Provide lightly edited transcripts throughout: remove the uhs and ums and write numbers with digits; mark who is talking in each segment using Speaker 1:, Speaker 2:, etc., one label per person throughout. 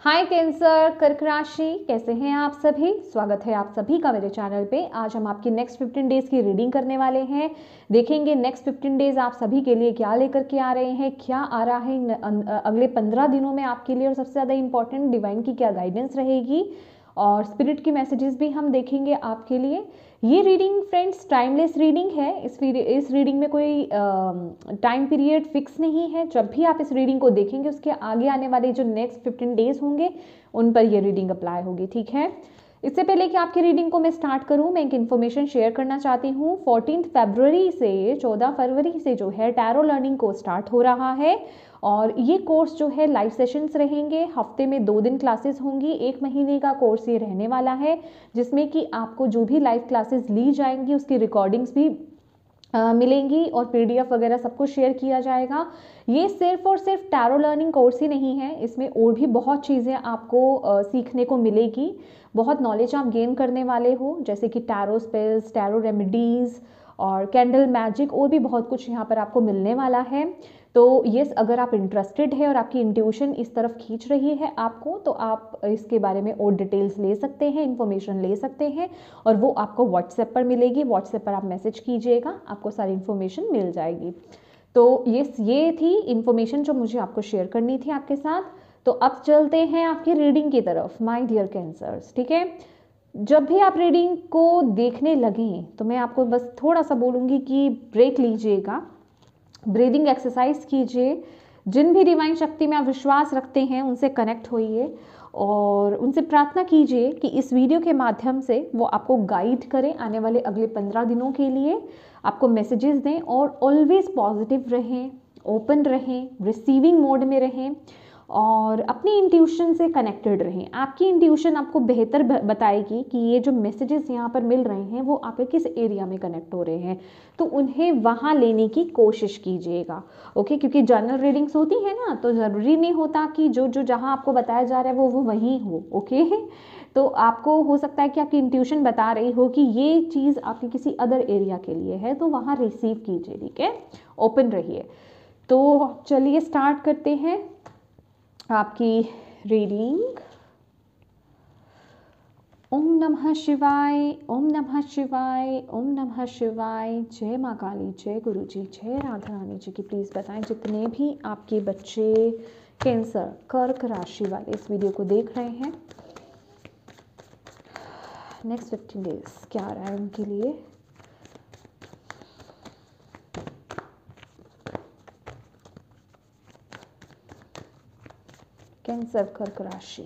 Speaker 1: हाय cancer, कर्क राशि, कैसे हैं आप सभी। स्वागत है आप सभी का मेरे चैनल पे। आज हम आपकी नेक्स्ट 15 डेज की रीडिंग करने वाले हैं। देखेंगे नेक्स्ट 15 डेज आप सभी के लिए क्या लेकर के आ रहे हैं, क्या आ रहा है अगले 15 दिनों में आपके लिए, और सबसे ज़्यादा इंपॉर्टेंट डिवाइन की क्या गाइडेंस रहेगी और स्पिरिट की मैसेजेस भी हम देखेंगे आपके लिए। ये रीडिंग फ्रेंड्स टाइमलेस रीडिंग है। इस रीडिंग में कोई टाइम पीरियड फिक्स नहीं है। जब भी आप इस रीडिंग को देखेंगे उसके आगे आने वाले जो नेक्स्ट 15 डेज होंगे उन पर ये रीडिंग अप्लाई होगी, ठीक है। इससे पहले कि आपकी रीडिंग को मैं स्टार्ट करूं, मैं एक इन्फॉर्मेशन शेयर करना चाहती हूँ। 14 फरवरी से 14 फरवरी से जो है टैरो लर्निंग कोर्स स्टार्ट हो रहा है और ये कोर्स जो है लाइव सेशंस रहेंगे। हफ्ते में 2 दिन क्लासेस होंगी। 1 महीने का कोर्स ये रहने वाला है, जिसमें कि आपको जो भी लाइव क्लासेस ली जाएंगी उसकी रिकॉर्डिंग्स भी मिलेंगी और पीडीएफ वगैरह सब कुछ शेयर किया जाएगा। ये सिर्फ और सिर्फ टैरो लर्निंग कोर्स ही नहीं है, इसमें और भी बहुत चीज़ें आपको सीखने को मिलेगी। बहुत नॉलेज आप गेन करने वाले हो, जैसे कि टैरो स्पेल्स, टैरो रेमेडीज़ और कैंडल मैजिक, और भी बहुत कुछ यहाँ पर आपको मिलने वाला है। तो यस, अगर आप इंटरेस्टेड है और आपकी इंट्यूशन इस तरफ खींच रही है आपको, तो आप इसके बारे में और डिटेल्स ले सकते हैं, इन्फॉर्मेशन ले सकते हैं, और वो आपको व्हाट्सएप पर मिलेगी। व्हाट्सएप पर आप मैसेज कीजिएगा, आपको सारी इन्फॉर्मेशन मिल जाएगी। तो ये थी इन्फॉर्मेशन जो मुझे आपको शेयर करनी थी आपके साथ। तो अब चलते हैं आपकी रीडिंग की तरफ माय डियर कैंसर्स, ठीक है। जब भी आप रीडिंग को देखने लगें तो मैं आपको बस थोड़ा सा बोलूँगी कि ब्रेक लीजिएगा, ब्रीदिंग एक्सरसाइज कीजिए। जिन भी डिवाइन शक्ति में आप विश्वास रखते हैं उनसे कनेक्ट होइए और उनसे प्रार्थना कीजिए कि इस वीडियो के माध्यम से वो आपको गाइड करें आने वाले अगले 15 दिनों के लिए, आपको मैसेजेस दें और ऑलवेज पॉजिटिव रहें, ओपन रहें, रिसीविंग मोड में रहें और अपनी इंट्यूशन से कनेक्टेड रहें। आपकी इंट्यूशन आपको बेहतर बताएगी कि ये जो मैसेजेस यहाँ पर मिल रहे हैं वो आपके किस एरिया में कनेक्ट हो रहे हैं, तो उन्हें वहाँ लेने की कोशिश कीजिएगा, ओके। क्योंकि जनरल रीडिंग्स होती है ना, तो ज़रूरी नहीं होता कि जो जहाँ आपको बताया जा रहा है वो वहीं हो, ओके। तो आपको हो सकता है कि आपकी इंट्यूशन बता रही हो कि ये चीज़ आपकी किसी अदर एरिया के लिए है, तो वहाँ रिसीव कीजिए, ठीक है, ओपन रहिए। तो चलिए स्टार्ट करते हैं आपकी रीडिंग। ओम नमः शिवाय, ओम नमः शिवाय, ओम नमः शिवाय। जय माँ काली, जय गुरु जी, जय राधा रानी जी की। प्लीज़ बताएं जितने भी आपके बच्चे कैंसर कर्क राशि वाले इस वीडियो को देख रहे हैं, नेक्स्ट 15 डेज क्या आ रहा है उनके लिए। कैंसर कर्क राशि,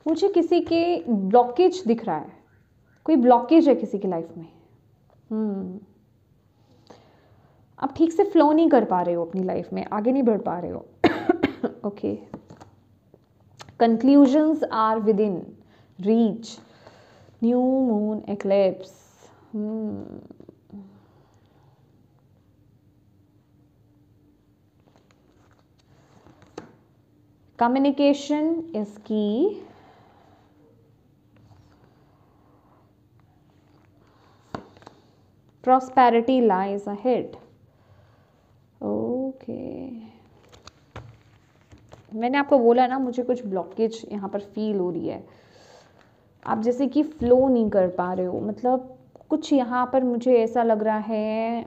Speaker 1: मुझे किसी के ब्लॉकेज दिख रहा है, कोई ब्लॉकेज है किसी की लाइफ में। आप ठीक से फ्लो नहीं कर पा रहे हो अपनी लाइफ में, आगे नहीं बढ़ पा रहे हो, okay. Conclusions are within reach, new moon eclipse. Communication is key, prosperity lies ahead, okay. मैंने आपको बोला ना, मुझे कुछ ब्लॉकेज यहाँ पर फील हो रही है। आप जैसे कि फ्लो नहीं कर पा रहे हो, मतलब कुछ यहाँ पर मुझे ऐसा लग रहा है।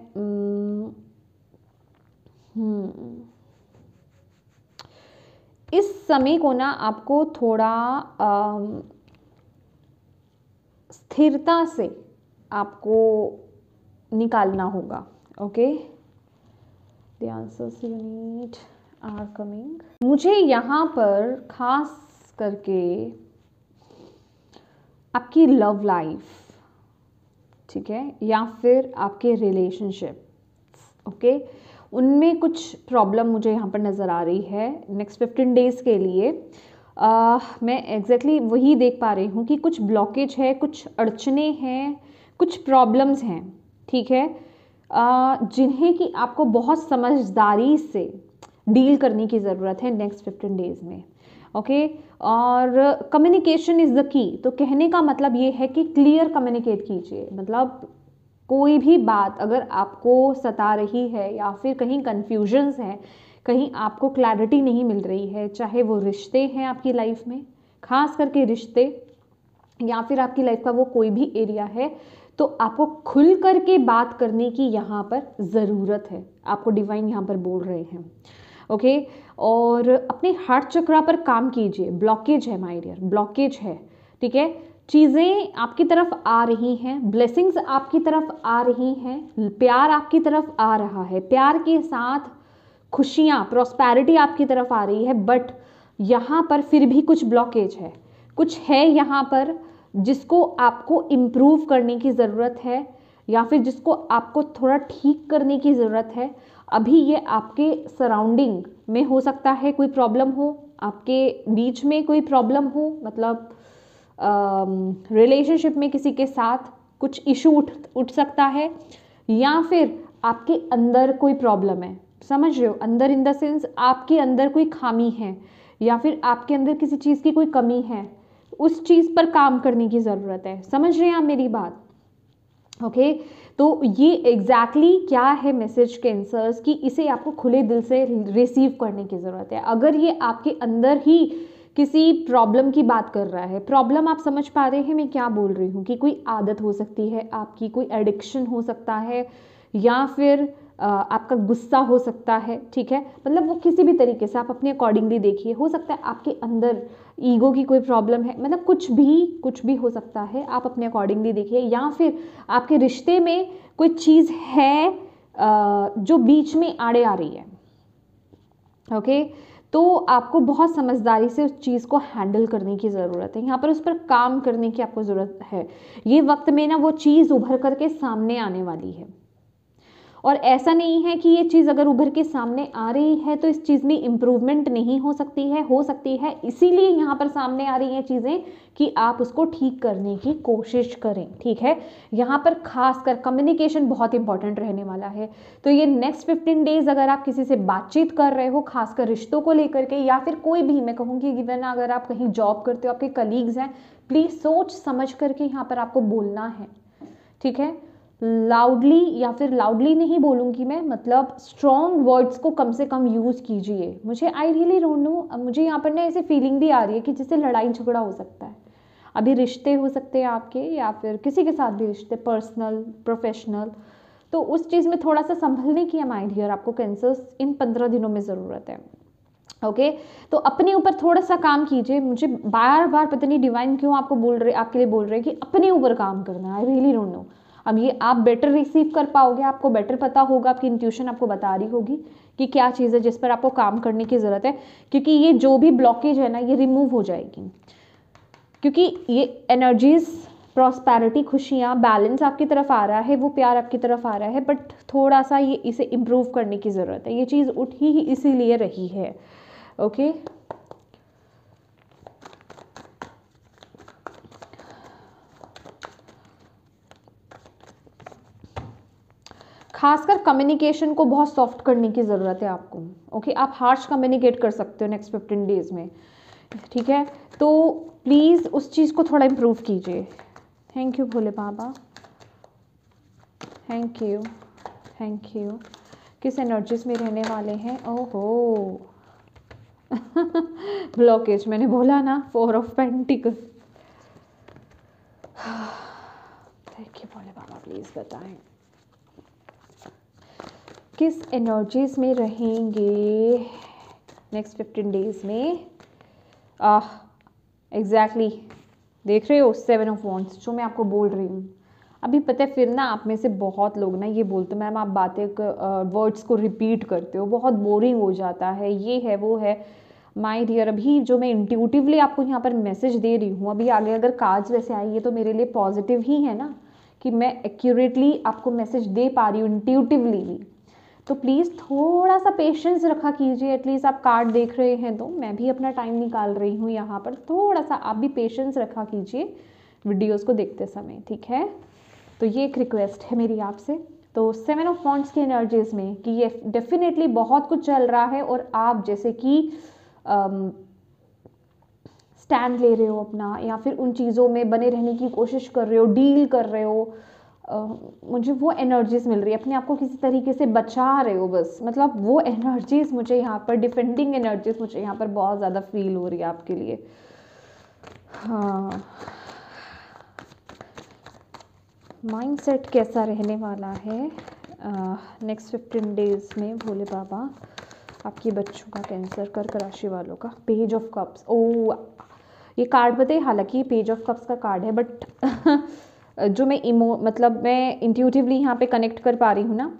Speaker 1: इस समय को ना आपको थोड़ा स्थिरता से आपको निकालना होगा, okay. The answers you need are coming. मुझे यहाँ पर खास करके आपकी लव लाइफ, ठीक है, या फिर आपके रिलेशनशिप, ओके, उनमें कुछ प्रॉब्लम मुझे यहाँ पर नज़र आ रही है नेक्स्ट 15 डेज़ के लिए। मैं एग्जैक्टली वही देख पा रही हूँ कि कुछ ब्लॉकेज है, कुछ अड़चने हैं, कुछ प्रॉब्लम्स हैं, ठीक है, जिन्हें कि आपको बहुत समझदारी से डील करने की ज़रूरत है नेक्स्ट 15 डेज़ में। ओके और कम्युनिकेशन इज़ द की, तो कहने का मतलब ये है कि क्लियर कम्युनिकेट कीजिए। मतलब कोई भी बात अगर आपको सता रही है या फिर कहीं कन्फ्यूजन्स हैं, कहीं आपको क्लैरिटी नहीं मिल रही है, चाहे वो रिश्ते हैं आपकी लाइफ में, खास करके रिश्ते, या फिर आपकी लाइफ का वो कोई भी एरिया है, तो आपको खुल करके बात करने की यहाँ पर ज़रूरत है। आपको डिवाइन यहाँ पर बोल रहे हैं। ओके और अपने हार्ट चक्रा पर काम कीजिए। ब्लॉकेज है माय डियर, ब्लॉकेज है, ठीक है। चीज़ें आपकी तरफ आ रही हैं, ब्लेसिंग्स आपकी तरफ आ रही हैं, प्यार आपकी तरफ आ रहा है, प्यार के साथ खुशियाँ, प्रॉस्पेरिटी आपकी तरफ आ रही है, बट यहाँ पर फिर भी कुछ ब्लॉकेज है, कुछ है यहाँ पर जिसको आपको इम्प्रूव करने की ज़रूरत है, या फिर जिसको आपको थोड़ा ठीक करने की ज़रूरत है। अभी ये आपके सराउंडिंग में हो सकता है कोई प्रॉब्लम हो, आपके बीच में कोई प्रॉब्लम हो, मतलब रिलेशनशिप में किसी के साथ कुछ इशू उठ सकता है, या फिर आपके अंदर कोई प्रॉब्लम है। समझ रहे हो, अंदर इन द सेंस आपके अंदर कोई खामी है, या फिर आपके अंदर किसी चीज़ की कोई कमी है, उस चीज़ पर काम करने की ज़रूरत है। समझ रहे हैं आप मेरी बात? ओके तो ये एग्जैक्टली क्या है मैसेज कैंसर्स की, इसे आपको खुले दिल से रिसीव करने की ज़रूरत है। अगर ये आपके अंदर ही किसी प्रॉब्लम की बात कर रहा है, प्रॉब्लम आप समझ पा रहे हैं मैं क्या बोल रही हूँ, कि कोई आदत हो सकती है आपकी, कोई एडिक्शन हो सकता है, या फिर आपका गुस्सा हो सकता है, ठीक है। मतलब वो किसी भी तरीके से आप अपने अकॉर्डिंगली देखिए। हो सकता है आपके अंदर ईगो की कोई प्रॉब्लम है, मतलब कुछ भी हो सकता है, आप अपने अकॉर्डिंगली देखिए। या फिर आपके रिश्ते में कोई चीज़ है जो बीच में आड़े आ रही है। ओके तो आपको बहुत समझदारी से उस चीज़ को हैंडल करने की ज़रूरत है, यहाँ पर उस पर काम करने की आपको ज़रूरत है। ये वक्त में ना वो चीज़ उभर करके सामने आने वाली है, और ऐसा नहीं है कि ये चीज़ अगर उभर के सामने आ रही है तो इस चीज़ में इम्प्रूवमेंट नहीं हो सकती है, इसीलिए यहाँ पर सामने आ रही हैं चीज़ें कि आप उसको ठीक करने की कोशिश करें, ठीक है। यहाँ पर खासकर कम्युनिकेशन बहुत इंपॉर्टेंट रहने वाला है। तो ये नेक्स्ट 15 डेज अगर आप किसी से बातचीत कर रहे हो, खासकर रिश्तों को लेकर के, या फिर कोई भी, मैं कहूँगी गिवन अगर आप कहीं जॉब करते हो, आपके कलीग्स हैं, प्लीज़ सोच समझ करके यहाँ पर आपको बोलना है, ठीक है। लाउडली, या फिर लाउडली नहीं बोलूँगी मैं, मतलब स्ट्रॉन्ग वर्ड्स को कम से कम यूज़ कीजिए। मुझे आई रियली डोंट नो, मुझे यहाँ पर ना ऐसे फीलिंग भी आ रही है कि जिससे लड़ाई झगड़ा हो सकता है। अभी रिश्ते हो सकते हैं आपके, या फिर किसी के साथ भी रिश्ते, पर्सनल प्रोफेशनल, तो उस चीज़ में थोड़ा सा संभलने की माय डियर आपको कैंसर्स इन 15 दिनों में ज़रूरत है। ओके तो अपने ऊपर थोड़ा सा काम कीजिए। मुझे बार बार पता नहीं डिवाइन क्यों आपको बोल रहे, आपके लिए बोल रहे हैं कि अपने ऊपर काम करना है। आई रियली डोंट नो, अब ये आप बेटर रिसीव कर पाओगे, आपको बेटर पता होगा, आपकी इंट्यूशन आपको बता रही होगी कि क्या चीज़ है जिस पर आपको काम करने की ज़रूरत है, क्योंकि ये जो भी ब्लॉकेज है ना ये रिमूव हो जाएगी, क्योंकि ये एनर्जीज, प्रॉस्पेरिटी, खुशियाँ, बैलेंस आपकी तरफ आ रहा है, वो प्यार आपकी तरफ आ रहा है, बट थोड़ा सा ये इसे इम्प्रूव करने की ज़रूरत है। ये चीज़ उठ ही इसीलिए रही है। ओके खासकर कम्युनिकेशन को बहुत सॉफ्ट करने की ज़रूरत है आपको। ओके आप हार्श कम्युनिकेट कर सकते हो नेक्स्ट 15 डेज़ में, ठीक है। तो प्लीज़ उस चीज़ को थोड़ा इम्प्रूव कीजिए। Thank you Bhole Baba, thank you, thank you. किस एनर्जीज में रहने वाले हैं? ओहो ब्लॉकेज, मैंने बोला ना, 4 of pentacle. Thank you Bhole Baba, please बताएं किस एनर्जीज में रहेंगे नेक्स्ट 15 डेज़ में। एग्जैक्टली देख रहे हो 7 ऑफ वॉन्ड्स, जो मैं आपको बोल रही हूँ। अभी पता है फिर ना आप में से बहुत लोग ना ये बोलते मैम आप बातें वर्ड्स को रिपीट करते हो, बहुत बोरिंग हो जाता है, ये है वो है। माय डियर, अभी जो मैं इंट्यूटिवली आपको यहाँ पर मैसेज दे रही हूँ, अभी आगे अगर कार्ड्स वैसे आएंगे तो मेरे लिए पॉजिटिव ही है ना, कि मैं एक्यूरेटली आपको मैसेज दे पा रही हूँ इंट्यूटिवली भी। तो प्लीज़ थोड़ा सा पेशेंस रखा कीजिए। एटलीस्ट आप कार्ड देख रहे हैं तो मैं भी अपना टाइम निकाल रही हूँ यहाँ पर, थोड़ा सा आप भी पेशेंस रखा कीजिए वीडियोस को देखते समय, ठीक है। तो ये एक रिक्वेस्ट है मेरी आपसे। तो 7 ऑफ वॉन्ड्स की एनर्जीज में कि ये डेफिनेटली बहुत कुछ चल रहा है और आप जैसे कि स्टैंड ले रहे हो अपना, या फिर उन चीज़ों में बने रहने की कोशिश कर रहे हो, डील कर रहे हो। मुझे वो एनर्जीज मिल रही है, अपने आप को किसी तरीके से बचा रहे हो बस, मतलब वो एनर्जीज मुझे यहाँ पर, डिफेंडिंग एनर्जीज मुझे यहाँ पर बहुत ज़्यादा फील हो रही है आपके लिए। हाँ, माइंडसेट कैसा रहने वाला है नेक्स्ट 15 डेज में भोले बाबा आपके बच्चों का, कैंसर कर्क राशि वालों का। पेज ऑफ कप्स, ओ ये कार्ड बताइए, हालांकि ये पेज ऑफ कप्स का कार्ड है, बट जो मैं मतलब मैं इंट्यूटिवली यहाँ पे कनेक्ट कर पा रही हूँ ना,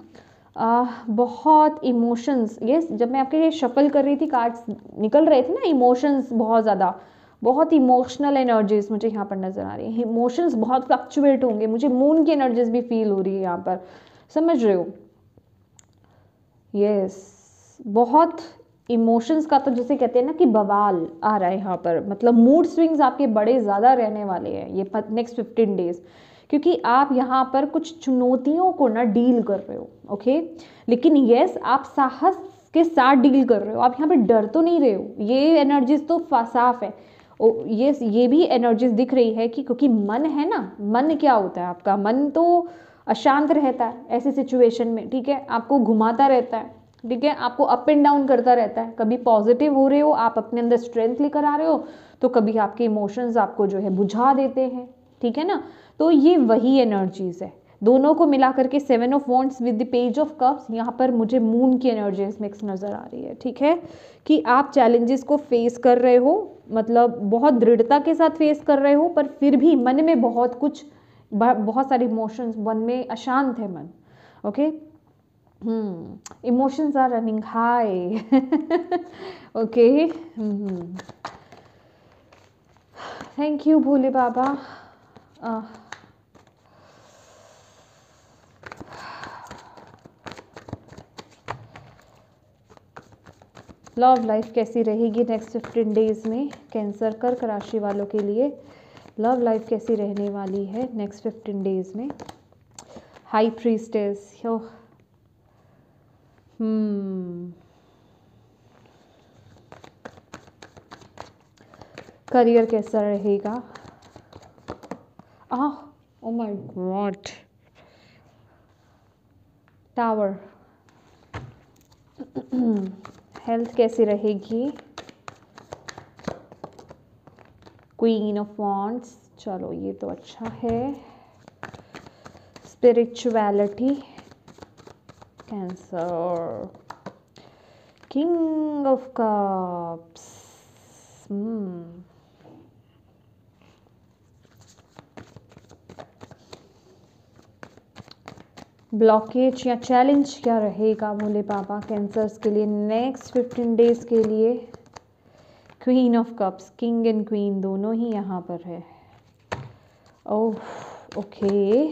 Speaker 1: बहुत इमोशंस, यस, जब मैं आपके शफल कर रही थी कार्ड्स निकल रहे थे ना, इमोशंस बहुत ज़्यादा, बहुत इमोशनल एनर्जीज मुझे यहाँ पर नज़र आ रही है। इमोशंस बहुत फ्लक्चुएट होंगे, मुझे मून की एनर्जीज भी फील हो रही है यहाँ पर, समझ रहे हो? यस, बहुत इमोशंस का तो जैसे कहते हैं ना कि बवाल आ रहा है यहाँ पर, मतलब मूड स्विंग्स आपके बड़े ज़्यादा रहने वाले हैं ये नेक्स्ट 15 डेज, क्योंकि आप यहाँ पर कुछ चुनौतियों को ना डील कर रहे हो, ओके। लेकिन यस, आप साहस के साथ डील कर रहे हो, आप यहाँ पर डर तो नहीं रहे हो, ये एनर्जीज तो साफ है। ये भी एनर्जीज दिख रही है कि क्योंकि मन है ना, मन क्या होता है आपका, मन तो अशांत रहता है ऐसी सिचुएशन में, ठीक है, आपको घुमाता रहता है, ठीक है, आपको अप एंड डाउन करता रहता है। कभी पॉजिटिव हो रहे हो, आप अपने अंदर स्ट्रेंथ लेकर आ रहे हो, तो कभी आपके इमोशंस आपको जो है बुझा देते हैं, ठीक है ना। तो ये वही एनर्जीज है, दोनों को मिला करके 7 of wands with the page of cups, यहाँ पर मुझे मून की एनर्जीज मिक्स नज़र आ रही है, ठीक है, कि आप चैलेंजेस को फेस कर रहे हो, मतलब बहुत दृढ़ता के साथ फेस कर रहे हो, पर फिर भी मन में बहुत कुछ, बहुत सारे इमोशंस, मन में अशांत है मन, okay. Emotions are running high, okay. Thank you Bhole Baba. Love life कैसी रहेगी नेक्स्ट 15 डेज में कैंसर कर्क राशि वालों के लिए? लव लाइफ कैसी रहने वाली है नेक्स्ट 15 डेज में? हाई प्रीस्टेस, करियर कैसा रहेगा? Oh my God, tower. Health कैसी रहेगी? क्वीन ऑफ वॉन्ड्स, चलो ये तो अच्छा है। Spirituality, cancer, king of cups, blockage या चैलेंज क्या रहेगा भोले बाबा कैंसर्स के लिए नेक्स्ट 15 डेज के लिए? Queen of cups, king and queen दोनों ही यहाँ पर है। ओह ओके,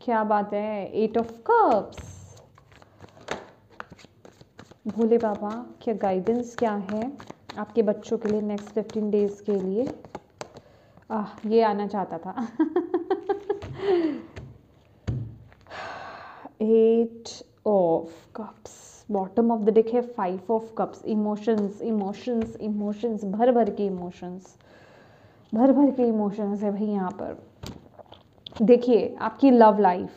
Speaker 1: क्या बात है, 8 ऑफ कप्स। भोले बाबा क्या गाइडेंस क्या है आपके बच्चों के लिए नेक्स्ट 15 डेज के लिए? ये आना चाहता था। 8 of cups, bottom of the deck है 5 of cups. Emotions emotions emotions, भर भर के इमोशंस, भर भर के इमोशंस है भाई यहाँ पर। देखिए आपकी लव लाइफ,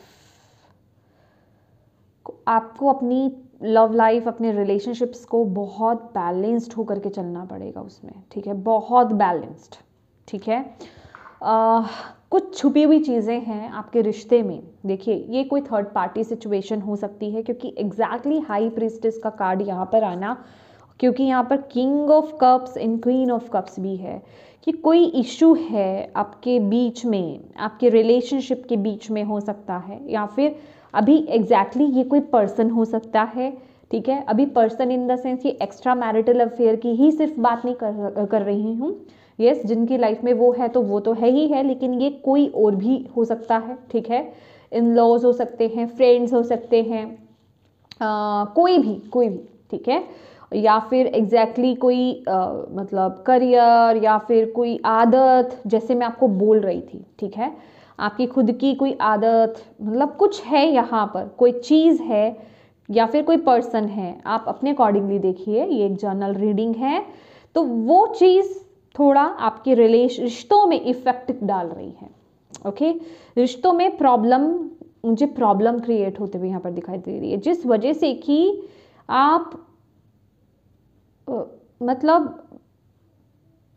Speaker 1: आपको अपनी लव लाइफ, अपने रिलेशनशिप्स को बहुत बैलेंस्ड होकर के चलना पड़ेगा उसमें, ठीक है, बहुत बैलेंस्ड, ठीक है। कुछ छुपी हुई चीज़ें हैं आपके रिश्ते में। देखिए ये कोई थर्ड पार्टी सिचुएशन हो सकती है, क्योंकि एग्जैक्टली हाई प्रीस्टेस का कार्ड यहाँ पर आना, क्योंकि यहाँ पर king of cups and queen of cups भी है, कि कोई इशू है आपके बीच में, आपके रिलेशनशिप के बीच में हो सकता है, या फिर अभी एग्जैक्टली ये कोई पर्सन हो सकता है, ठीक है। अभी पर्सन इन द सेंस ये एक्स्ट्रा मैरिटल अफेयर की ही सिर्फ बात नहीं कर रही हूँ, यस, जिनकी लाइफ में वो है तो वो तो है ही है, लेकिन ये कोई और भी हो सकता है, ठीक है। इन लॉज हो सकते हैं, फ्रेंड्स हो सकते हैं, कोई भी, ठीक है, या फिर एग्जैक्टली कोई मतलब करियर, या फिर कोई आदत, जैसे मैं आपको बोल रही थी, ठीक है। आपकी खुद की कोई आदत, मतलब कुछ है यहाँ पर, कोई चीज़ है या फिर कोई पर्सन है, आप अपने अकॉर्डिंगली देखिए, ये एक जर्नल रीडिंग है। तो वो चीज़ थोड़ा आपके रिश्तों में इफेक्ट डाल रही है। ओके, रिश्तों में प्रॉब्लम, मुझे प्रॉब्लम क्रिएट होते हुए यहाँ पर दिखाई दे रही है, जिस वजह से कि आप मतलब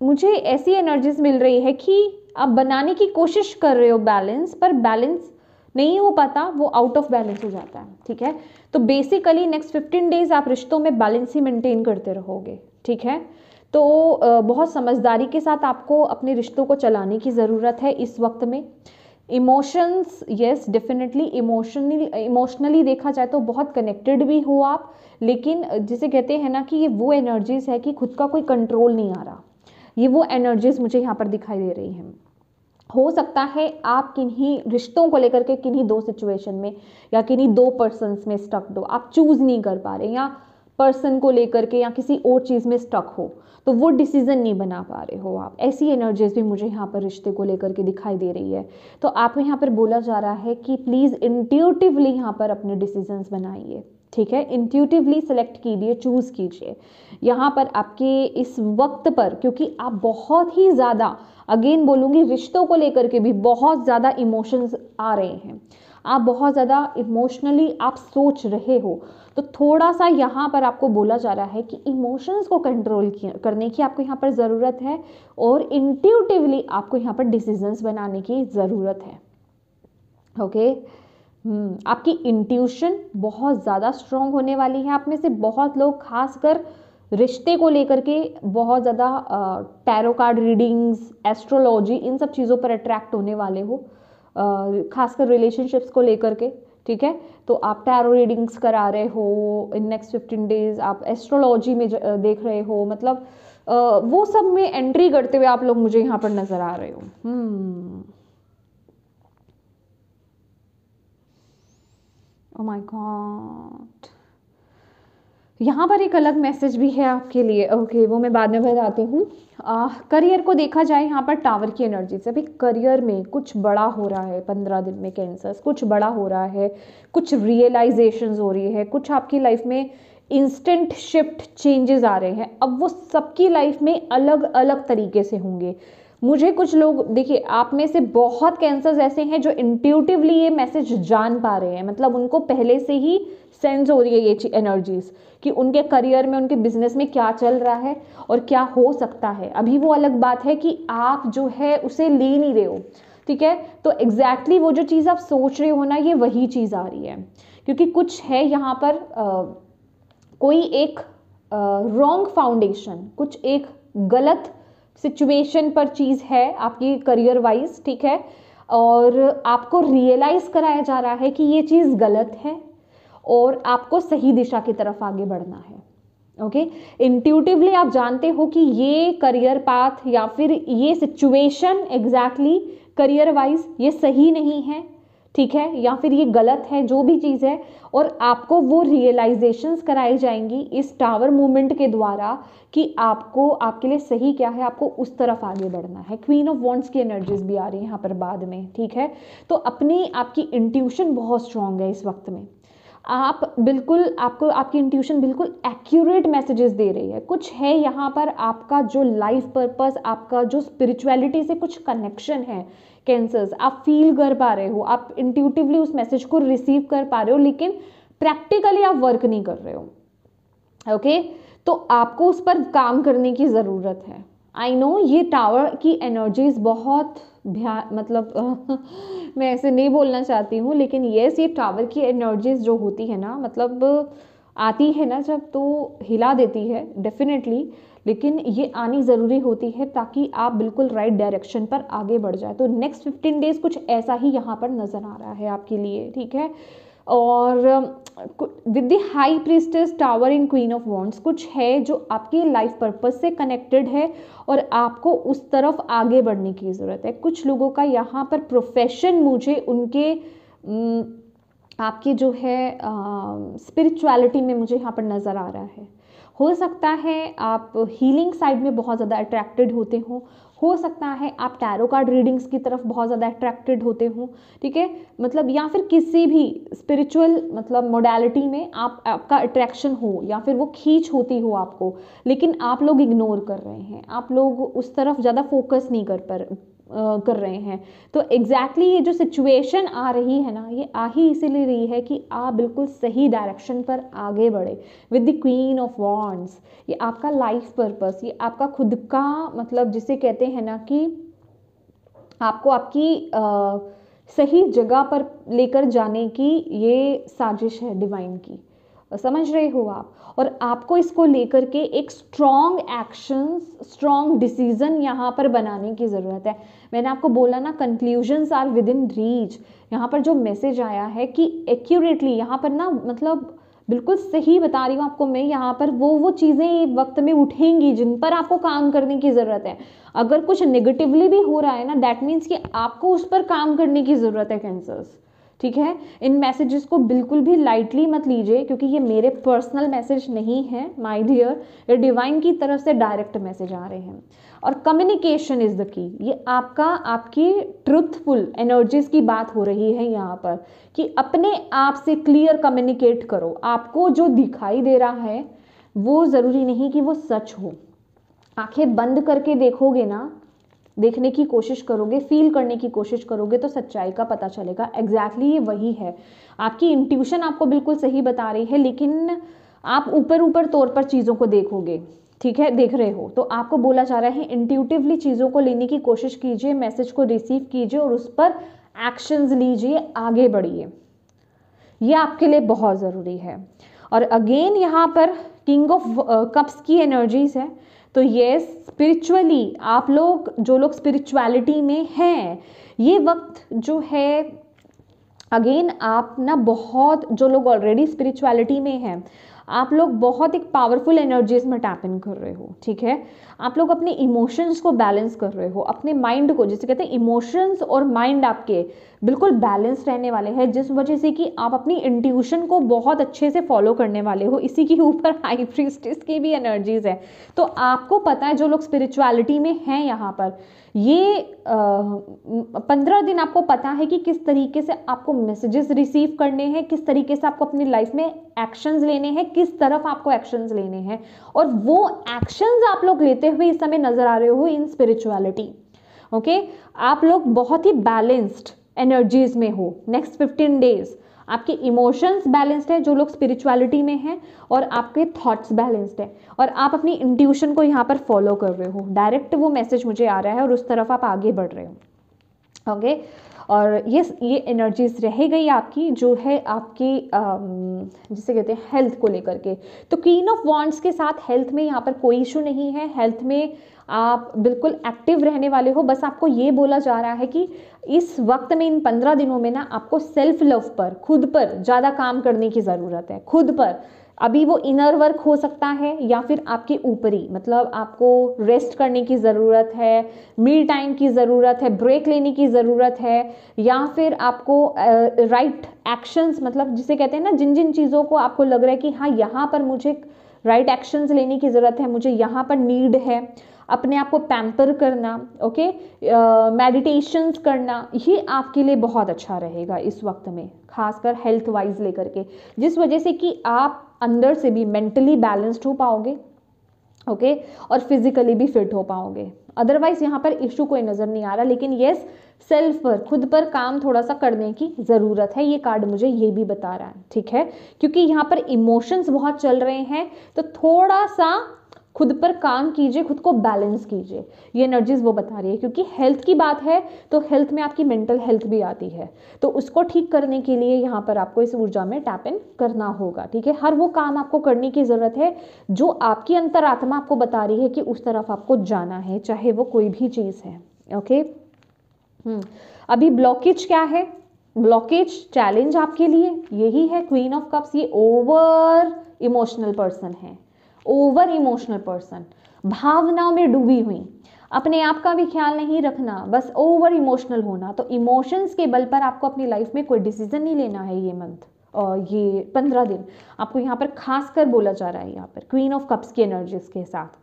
Speaker 1: मुझे ऐसी एनर्जीज मिल रही है कि आप बनाने की कोशिश कर रहे हो बैलेंस, पर बैलेंस नहीं हो पाता, वो आउट ऑफ बैलेंस हो जाता है। ठीक है, तो बेसिकली नेक्स्ट 15 डेज आप रिश्तों में बैलेंस ही मेंटेन करते रहोगे। ठीक है, तो बहुत समझदारी के साथ आपको अपने रिश्तों को चलाने की ज़रूरत है इस वक्त में। इमोशंस, यस डेफिनेटली इमोशनली देखा जाए तो बहुत कनेक्टेड भी हो आप, लेकिन जिसे कहते हैं ना कि ये वो एनर्जीज है कि खुद का कोई कंट्रोल नहीं आ रहा, ये वो एनर्जीज मुझे यहाँ पर दिखाई दे रही हैं। हो सकता है आप किन्हीं रिश्तों को लेकर के किन्हीं दो सिचुएशन में या किन्हीं दो पर्सन्स में स्टक हो, आप चूज नहीं कर पा रहे, या पर्सन को लेकर के या किसी और चीज़ में स्टक हो तो वो डिसीजन नहीं बना पा रहे हो आप। ऐसी एनर्जीज भी मुझे यहाँ पर रिश्ते को लेकर के दिखाई दे रही है। तो आपको यहाँ पर बोला जा रहा है कि प्लीज़ इंट्यूटिवली यहाँ पर अपने डिसीजंस बनाइए। ठीक है, इंट्यूटिवली सेलेक्ट कीजिए, चूज़ कीजिए यहाँ पर आपके इस वक्त पर, क्योंकि आप बहुत ही ज़्यादा, अगेन बोलूँगी, रिश्तों को लेकर के भी बहुत ज़्यादा इमोशंस आ रहे हैं, आप बहुत ज़्यादा इमोशनली आप सोच रहे हो। तो थोड़ा सा यहाँ पर आपको बोला जा रहा है कि इमोशंस को कंट्रोल करने की आपको यहाँ पर ज़रूरत है, और इंट्यूटिवली आपको यहाँ पर डिसीजंस बनाने की ज़रूरत है। ओके, आपकी इंट्यूशन बहुत ज़्यादा स्ट्रॉन्ग होने वाली है। आप में से बहुत लोग खासकर रिश्ते को लेकर के बहुत ज़्यादा टैरो कार्ड रीडिंग्स, एस्ट्रोलॉजी, इन सब चीज़ों पर अट्रैक्ट होने वाले हो, खासकर रिलेशनशिप्स को लेकर के। ठीक है, तो आप टैरो रीडिंग्स करा रहे हो इन नेक्स्ट 15 डेज, आप एस्ट्रोलॉजी में देख रहे हो, मतलब वो सब में एंट्री करते हुए आप लोग मुझे यहाँ पर नजर आ रहे हो। ओह माय गॉड, यहाँ पर एक अलग मैसेज भी है आपके लिए। ओके, वो मैं बाद में बताती हूँ। करियर को देखा जाए, यहाँ पर टावर की एनर्जी से अभी करियर में कुछ बड़ा हो रहा है 15 दिन में कैंसर्स, कुछ बड़ा हो रहा है, कुछ रियलाइजेशंस हो रही है, कुछ आपकी लाइफ में इंस्टेंट शिफ्ट चेंजेस आ रहे हैं। अब वो सबकी लाइफ में अलग अलग तरीके से होंगे। मुझे कुछ लोग, देखिए आप में से बहुत कैंसर्स ऐसे हैं जो इंट्यूटिवली ये मैसेज जान पा रहे हैं, मतलब उनको पहले से ही सेंस हो रही है ये एनर्जीज कि उनके करियर में, उनके बिजनेस में क्या चल रहा है और क्या हो सकता है। अभी वो अलग बात है कि आप जो है उसे ले नहीं रहे हो। ठीक है, तो एग्जैक्टली वो जो चीज़ आप सोच रहे हो ना, ये वही चीज़ आ रही है, क्योंकि कुछ है यहाँ पर कोई एक रॉन्ग फाउंडेशन, कुछ एक गलत सिचुएशन पर चीज़ है आपकी करियर वाइज। ठीक है, और आपको रियलाइज कराया जा रहा है कि ये चीज़ गलत है और आपको सही दिशा की तरफ आगे बढ़ना है। ओके, इंट्यूटिवली आप जानते हो कि ये करियर पाथ या फिर ये सिचुएशन एग्जैक्टली करियर वाइज ये सही नहीं है। ठीक है, या फिर ये गलत है, जो भी चीज़ है, और आपको वो रियलाइजेशंस कराई जाएंगी इस टावर मूवमेंट के द्वारा कि आपको, आपके लिए सही क्या है, आपको उस तरफ आगे बढ़ना है। क्वीन ऑफ वॉन्ड्स की एनर्जीज भी आ रही है यहाँ पर बाद में। ठीक है, तो आपकी इंट्यूशन बहुत स्ट्रांग है इस वक्त में, आप बिल्कुल, आपको आपकी इंट्यूशन बिल्कुल एक्यूरेट मैसेजेस दे रही है। कुछ है यहाँ पर आपका जो लाइफ पर्पस, आपका जो स्पिरिचुअलिटी से कुछ कनेक्शन है कैंसर्स, आप फील कर पा रहे हो, आप इंट्यूटिवली उस मैसेज को रिसीव कर पा रहे हो, लेकिन प्रैक्टिकली आप वर्क नहीं कर रहे हो। ओके, तो आपको उस पर काम करने की ज़रूरत है। आई नो ये टावर की एनर्जीज बहुत मतलब मैं ऐसे नहीं बोलना चाहती हूँ, लेकिन येस, ये टावर की एनर्जीज जो होती है ना, मतलब आती है ना जब, तो हिला देती है डेफिनेटली, लेकिन ये आनी ज़रूरी होती है ताकि आप बिल्कुल राइट डायरेक्शन पर आगे बढ़ जाए। तो नेक्स्ट 15 डेज कुछ ऐसा ही यहाँ पर नज़र आ रहा है आपके लिए। ठीक है, और with the high priestess tower in queen of wands, कुछ है जो आपकी लाइफ पर्पस से कनेक्टेड है और आपको उस तरफ आगे बढ़ने की ज़रूरत है। कुछ लोगों का यहाँ पर प्रोफेशन, मुझे उनके आपकी जो है स्पिरिचुअलिटी में मुझे यहाँ पर नज़र आ रहा है। हो सकता है आप हीलिंग साइड में बहुत ज़्यादा अट्रैक्टेड होते हो सकता है आप टैरो कार्ड रीडिंग्स की तरफ बहुत ज़्यादा अट्रैक्टेड होते हो, ठीक है, मतलब या फिर किसी भी स्पिरिचुअल मतलब मोडालिटी में आपका अट्रैक्शन हो या फिर वो खींच होती हो आपको, लेकिन आप लोग इग्नोर कर रहे हैं, आप लोग उस तरफ ज़्यादा फोकस नहीं कर रहे हैं। तो एग्जैक्टली ये जो सिचुएशन आ रही है ना, ये आ ही इसीलिए रही है कि आप बिल्कुल सही डायरेक्शन पर आगे बढ़े with the queen of wands. ये आपका लाइफ पर्पस, ये आपका खुद का मतलब जिसे कहते हैं ना कि आपको आपकी सही जगह पर लेकर जाने की ये साजिश है डिवाइन की, समझ रहे हो आप। और आपको इसको लेकर के एक स्ट्रॉन्ग एक्शंस, स्ट्रॉन्ग डिसीजन यहाँ पर बनाने की ज़रूरत है। मैंने आपको बोला ना, conclusions are within reach. यहाँ पर जो मैसेज आया है कि एक्यूरेटली यहाँ पर ना मतलब बिल्कुल सही बता रही हूँ आपको मैं, यहाँ पर वो चीज़ें वक्त में उठेंगी जिन पर आपको काम करने की ज़रूरत है। अगर कुछ नेगेटिवली भी हो रहा है ना, दैट मीन्स कि आपको उस पर काम करने की ज़रूरत है कैंसर्स, ठीक है। इन मैसेजेस को बिल्कुल भी लाइटली मत लीजिए, क्योंकि ये मेरे पर्सनल मैसेज नहीं है माय डियर, ये डिवाइन की तरफ से डायरेक्ट मैसेज आ रहे हैं। और कम्युनिकेशन इज द की, ये आपकी ट्रुथफुल एनर्जीज की बात हो रही है यहाँ पर कि अपने आप से क्लियर कम्युनिकेट करो। आपको जो दिखाई दे रहा है वो ज़रूरी नहीं कि वो सच हो। आंखें बंद करके देखोगे ना, देखने की कोशिश करोगे, फील करने की कोशिश करोगे तो सच्चाई का पता चलेगा। एग्जैक्टली ये वही है। आपकी इंट्यूशन आपको बिल्कुल सही बता रही है, लेकिन आप ऊपर तौर पर चीज़ों को देखोगे, ठीक है, देख रहे हो। तो आपको बोला जा रहा है इंट्यूटिवली चीज़ों को लेने की कोशिश कीजिए, मैसेज को रिसीव कीजिए और उस पर एक्शंस लीजिए, आगे बढ़िए। ये आपके लिए बहुत ज़रूरी है। और अगेन यहाँ पर किंग ऑफ कप्स की एनर्जीज है। तो ये स्पिरिचुअली आप लोग, जो लोग स्पिरिचुअलिटी में हैं, ये वक्त जो है अगेन आप ना बहुत, जो लोग ऑलरेडी स्पिरिचुअलिटी में हैं, आप लोग बहुत एक पावरफुल एनर्जीज में टैप इन कर रहे हो, ठीक है। आप लोग अपने इमोशंस को बैलेंस कर रहे हो, अपने माइंड को, जिसे कहते हैं इमोशंस और माइंड आपके बिल्कुल बैलेंस रहने वाले हैं, जिस वजह से कि आप अपनी इंट्यूशन को बहुत अच्छे से फॉलो करने वाले हो। इसी के ऊपर हाई प्रीस्टेस की भी एनर्जीज है। तो आपको पता है, जो लोग स्पिरिचुअलिटी में हैं यहाँ पर, ये 15 दिन आपको पता है कि किस तरीके से आपको मैसेजेस रिसीव करने हैं, किस तरीके से आपको अपनी लाइफ में एक्शंस लेने हैं, किस तरफ आपको एक्शंस लेने हैं, और वो एक्शंस आप लोग लेते हुए इस समय नजर आ रहे हो इन स्पिरिचुअलिटी। ओके, आप लोग बहुत ही बैलेंस्ड एनर्जीज में हो। नेक्स्ट 15 डेज आपके इमोशंस बैलेंस्ड है, जो लोग स्पिरिचुअलिटी में हैं, और आपके थॉट्स बैलेंस्ड है, और आप अपनी इंट्यूशन को यहाँ पर फॉलो कर रहे हो। डायरेक्ट वो मैसेज मुझे आ रहा है और उस तरफ आप आगे बढ़ रहे हो। ओके, और ये एनर्जीज रह गई आपकी, जो है आपकी जिसे कहते हैं हेल्थ को लेकर के। तो क्वीन ऑफ वॉन्ड्स के साथ हेल्थ में यहाँ पर कोई इशू नहीं है। हेल्थ में आप बिल्कुल एक्टिव रहने वाले हो। बस आपको ये बोला जा रहा है कि इस वक्त में, इन 15 दिनों में ना, आपको सेल्फ लव पर, खुद पर ज़्यादा काम करने की ज़रूरत है। खुद पर, अभी वो इनर वर्क हो सकता है या फिर आपके ऊपरी, मतलब आपको रेस्ट करने की ज़रूरत है, मील टाइम की ज़रूरत है, ब्रेक लेने की ज़रूरत है, या फिर आपको राइट एक्शंस, मतलब जिसे कहते हैं ना, जिन जिन चीज़ों को आपको लग रहा है कि हाँ यहाँ पर मुझे राइट एक्शंस लेने की ज़रूरत है, मुझे यहाँ पर नीड है, अपने आप को पैम्पर करना, ओके, मेडिटेशंस करना, ये आपके लिए बहुत अच्छा रहेगा इस वक्त में, खासकर हेल्थ वाइज लेकर के, जिस वजह से कि आप अंदर से भी मेंटली बैलेंस्ड हो पाओगे, ओके, और फिजिकली भी फिट हो पाओगे। अदरवाइज यहाँ पर इशू कोई नज़र नहीं आ रहा, लेकिन येस, सेल्फ पर, खुद पर काम थोड़ा सा करने की ज़रूरत है। ये कार्ड मुझे ये भी बता रहा है, ठीक है, क्योंकि यहाँ पर इमोशंस बहुत चल रहे हैं, तो थोड़ा सा खुद पर काम कीजिए, खुद को बैलेंस कीजिए। ये एनर्जीज वो बता रही है, क्योंकि हेल्थ की बात है तो हेल्थ में आपकी मेंटल हेल्थ भी आती है, तो उसको ठीक करने के लिए यहाँ पर आपको इस ऊर्जा में टैप इन करना होगा, ठीक है। हर वो काम आपको करने की ज़रूरत है जो आपकी अंतरात्मा आपको बता रही है कि उस तरफ आपको जाना है, चाहे वो कोई भी चीज़ है, ओके। अभी ब्लॉकेज क्या है? ब्लॉकेज चैलेंज आपके लिए यही है, क्वीन ऑफ कप्स। ये ओवर इमोशनल पर्सन है, ओवर इमोशनल पर्सन, भावनाओं में डूबी हुई, अपने आप का भी ख्याल नहीं रखना, बस ओवर इमोशनल होना। तो इमोशंस के बल पर आपको अपनी लाइफ में कोई डिसीजन नहीं लेना है ये मंथ, ये 15 दिन आपको यहाँ पर खासकर बोला जा रहा है, यहाँ पर क्वीन ऑफ कप्स की एनर्जीज के साथ,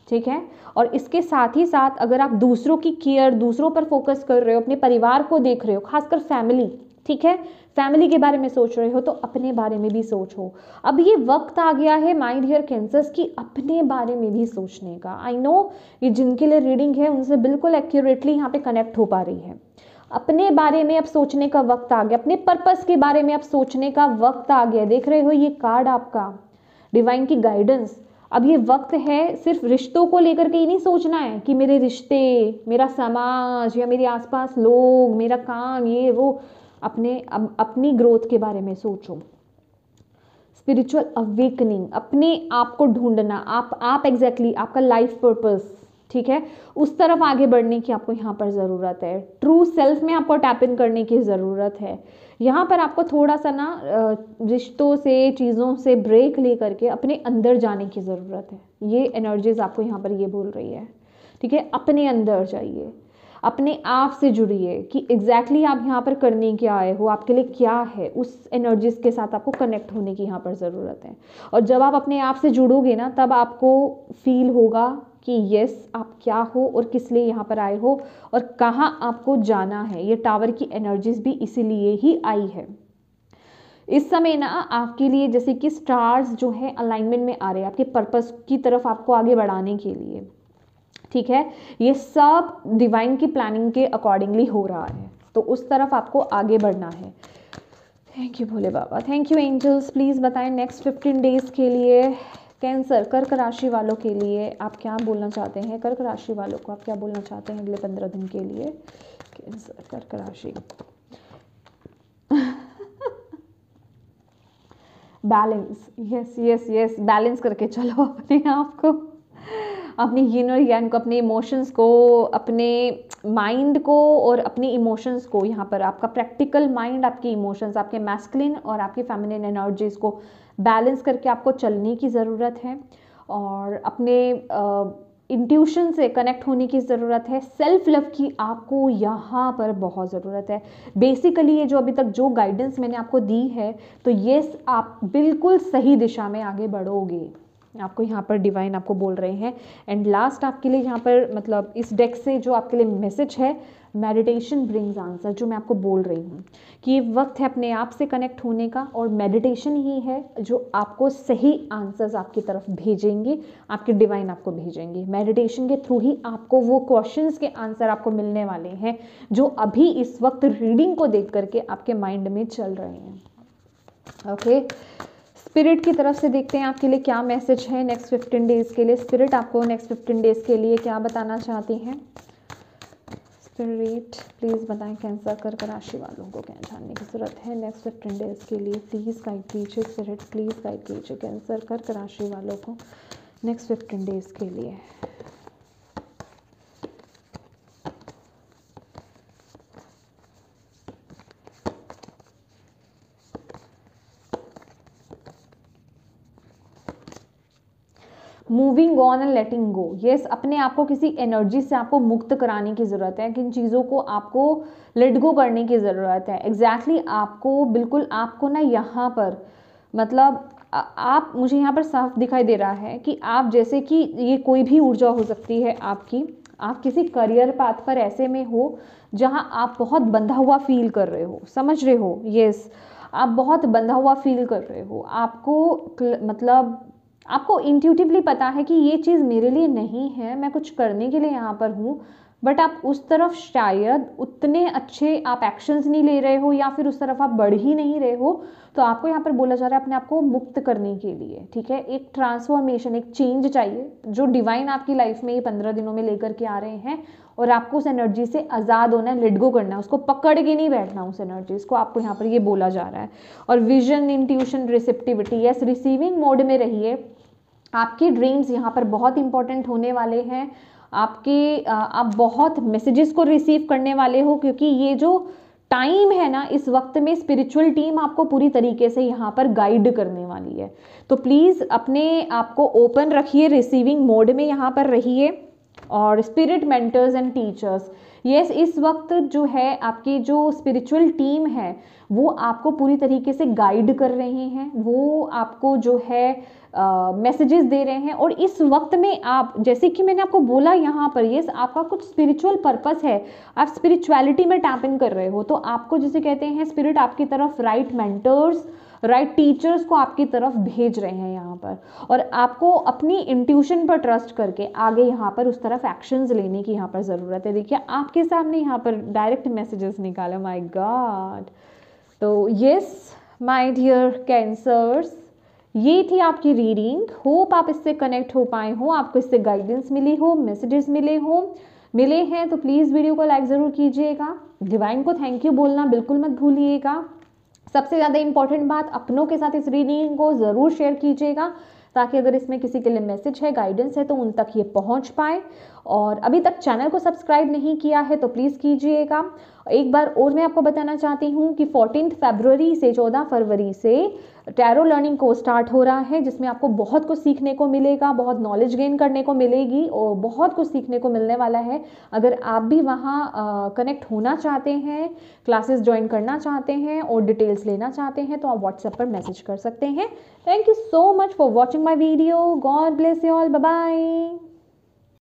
Speaker 1: ठीक है। और इसके साथ ही साथ अगर आप दूसरों की केयर, दूसरों पर फोकस कर रहे हो, अपने परिवार को देख रहे हो, खासकर फैमिली, ठीक है, फैमिली के बारे में सोच रहे हो तो अपने बारे में भी सोचो। अब ये वक्त आ गया है माय डियर कैंसर्स की अपने बारे में भी सोचने का। आई नो ये जिनके लिए रीडिंग है उनसे बिल्कुल एक्यूरेटली यहाँ पे कनेक्ट हो पा रही है। अपने बारे में अब सोचने का वक्त आ गया, अपने पर्पस के बारे में अब सोचने का वक्त आ गया। देख रहे हो ये कार्ड आपका डिवाइन की गाइडेंस। अब ये वक्त है सिर्फ रिश्तों को लेकर के ही नहीं सोचना है कि मेरे रिश्ते, मेरा समाज या मेरे आसपास लोग, मेरा काम, ये वो। अपनी ग्रोथ के बारे में सोचो। स्पिरिचुअल अवेकनिंग, अपने आप को ढूंढना, आप एग्जैक्टली आपका लाइफ पर्पस, ठीक है, उस तरफ आगे बढ़ने की आपको यहाँ पर ज़रूरत है। ट्रू सेल्फ में आपको टैप इन करने की ज़रूरत है। यहाँ पर आपको थोड़ा सा ना रिश्तों से, चीज़ों से ब्रेक ले करके अपने अंदर जाने की ज़रूरत है। ये एनर्जीज आपको यहाँ पर ये बोल रही है, ठीक है। अपने अंदर जाइए, अपने आप से जुड़िए कि एग्जैक्टली आप यहाँ पर करने क्या आए हो, आपके लिए क्या है, उस एनर्जीज के साथ आपको कनेक्ट होने की यहाँ पर ज़रूरत है। और जब आप अपने आप से जुड़ोगे ना तब आपको फील होगा कि यस आप क्या हो और किस लिए यहाँ पर आए हो और कहाँ आपको जाना है। ये टावर की एनर्जीज भी इसीलिए ही आई है। इस समय ना आपके लिए जैसे कि स्टार्स जो है अलाइनमेंट में आ रहे हैं आपके पर्पस की तरफ आपको आगे बढ़ाने के लिए, ठीक है। ये सब डिवाइन की प्लानिंग के अकॉर्डिंगली हो रहा है, तो उस तरफ आपको आगे बढ़ना है। Thank you Bhole Baba, thank you angels. Please बताएं नेक्स्ट 15 डेज के लिए कैंसर कर्क राशि वालों के लिए आप क्या बोलना चाहते हैं। कर्क राशि वालों को आप क्या बोलना चाहते हैं अगले 15 दिन के लिए। कैंसर कर्क राशि balance, yes yes yes, balance करके चलो अपने आप को, अपनी यिन और यांग को, अपने इमोशंस को, अपने माइंड को और अपने इमोशंस को। यहाँ पर आपका प्रैक्टिकल माइंड, आपकी इमोशंस, आपके मैस्कुलिन और आपकी फेमिनिन एनर्जीज को बैलेंस करके आपको चलने की ज़रूरत है और अपने इंट्यूशन से कनेक्ट होने की ज़रूरत है। सेल्फ लव की आपको यहाँ पर बहुत ज़रूरत है। बेसिकली ये जो अभी तक जो गाइडेंस मैंने आपको दी है तो येस आप बिल्कुल सही दिशा में आगे बढ़ोगे, आपको यहाँ पर डिवाइन आपको बोल रहे हैं। एंड लास्ट आपके लिए यहाँ पर मतलब इस डेक से जो आपके लिए मैसेज है, मेडिटेशन ब्रिंग्स आंसर, जो मैं आपको बोल रही हूँ कि ये वक्त है अपने आप से कनेक्ट होने का और मेडिटेशन ही है जो आपको सही आंसर्स आपकी तरफ भेजेंगे, आपके डिवाइन आपको भेजेंगे। मेडिटेशन के थ्रू ही आपको वो क्वेश्चंस के आंसर आपको मिलने वाले हैं जो अभी इस वक्त रीडिंग को देख करके आपके माइंड में चल रहे हैं। ओके, स्पिरिट की तरफ से देखते हैं आपके लिए क्या मैसेज है नेक्स्ट 15 डेज के लिए। स्पिरिट आपको नेक्स्ट 15 डेज के लिए क्या बताना चाहती हैं। स्पिरिट प्लीज़ बताएं कैंसर कर्क राशि वालों को क्या जानने की ज़रूरत है नेक्स्ट 15 डेज के लिए। प्लीज़ गाइड कीजिए स्पिरिट, प्लीज़ गाइड कीजिए कैंसर कर्क राशि वालों को नेक्स्ट 15 डेज के लिए। Moving on and letting go, yes अपने आप को किसी एनर्जी से आपको मुक्त कराने की ज़रूरत है, किन चीज़ों को आपको लेट गो करने की ज़रूरत है। एग्जैक्टली आपको बिल्कुल आपको ना यहाँ पर मतलब आप, मुझे यहाँ पर साफ दिखाई दे रहा है कि आप जैसे कि ये कोई भी ऊर्जा हो सकती है आपकी, आप किसी करियर पाथ पर ऐसे में हो जहाँ आप बहुत बंधा हुआ फील कर रहे हो, समझ रहे हो, यस आप बहुत बंधा हुआ फील कर रहे हो। आपको मतलब आपको इंट्यूटिवली पता है कि ये चीज़ मेरे लिए नहीं है, मैं कुछ करने के लिए यहाँ पर हूँ, बट आप उस तरफ शायद उतने अच्छे आप एक्शंस नहीं ले रहे हो या फिर उस तरफ आप बढ़ ही नहीं रहे हो। तो आपको यहाँ पर बोला जा रहा है अपने आप को मुक्त करने के लिए, ठीक है, एक ट्रांसफॉर्मेशन, एक चेंज चाहिए जो डिवाइन आपकी लाइफ में ये 15 दिनों में लेकर के आ रहे हैं। और आपको उस एनर्जी से आज़ाद होना है, लेट गो करना है, उसको पकड़ के नहीं बैठना उस एनर्जीज को, आपको यहाँ पर ये बोला जा रहा है। और vision, intuition, receptivity, yes receiving mode में रहिए। आपके ड्रीम्स यहाँ पर बहुत इंपॉर्टेंट होने वाले हैं, आपके आप बहुत मैसेजेस को रिसीव करने वाले हो, क्योंकि ये जो टाइम है ना इस वक्त में स्पिरिचुअल टीम आपको पूरी तरीके से यहाँ पर गाइड करने वाली है। तो प्लीज़ अपने आप को ओपन रखिए, रिसीविंग मोड में यहाँ पर रहिए। और spirit mentors and teachers. Yes, इस वक्त जो है आपकी जो स्पिरिचुअल टीम है वो आपको पूरी तरीके से गाइड कर रहे हैं, वो आपको जो है मैसेजेस दे रहे हैं। और इस वक्त में आप, जैसे कि मैंने आपको बोला यहाँ पर, यस आपका कुछ स्पिरिचुअल पर्पस है, आप स्पिरिचुअलिटी में टैप इन कर रहे हो, तो आपको जिसे कहते हैं स्पिरिट आपकी तरफ राइट मेंटर्स, राइट टीचर्स को आपकी तरफ भेज रहे हैं यहाँ पर। और आपको अपनी इंट्यूशन पर ट्रस्ट करके आगे यहाँ पर उस तरफ एक्शंस लेने की यहाँ पर ज़रूरत है। देखिए आपके सामने यहाँ पर डायरेक्ट मैसेजेस निकाला, माय गॉड। तो यस माय डियर कैंसर्स, ये थी आपकी रीडिंग। होप आप इससे कनेक्ट हो पाए हो, आपको इससे गाइडेंस मिली हो, मैसेजेस मिले हैं तो प्लीज़ वीडियो को लाइक ज़रूर कीजिएगा। डिवाइन को थैंक यू बोलना बिल्कुल मत भूलिएगा। सबसे ज़्यादा इंपॉर्टेंट बात, अपनों के साथ इस रीडिंग को ज़रूर शेयर कीजिएगा ताकि अगर इसमें किसी के लिए मैसेज है, गाइडेंस है तो उन तक ये पहुंच पाए। और अभी तक चैनल को सब्सक्राइब नहीं किया है तो प्लीज़ कीजिएगा। एक बार और मैं आपको बताना चाहती हूँ कि 14 फरवरी से 14 फरवरी से टैरो लर्निंग कोर्स स्टार्ट हो रहा है, जिसमें आपको बहुत कुछ सीखने को मिलेगा, बहुत नॉलेज गेन करने को मिलेगी और बहुत कुछ सीखने को मिलने वाला है। अगर आप भी वहाँ कनेक्ट होना चाहते हैं, क्लासेस ज्वाइन करना चाहते हैं और डिटेल्स लेना चाहते हैं तो आप व्हाट्सएप पर मैसेज कर सकते हैं। Thank you so much for watching my video. God bless you all, bye bye.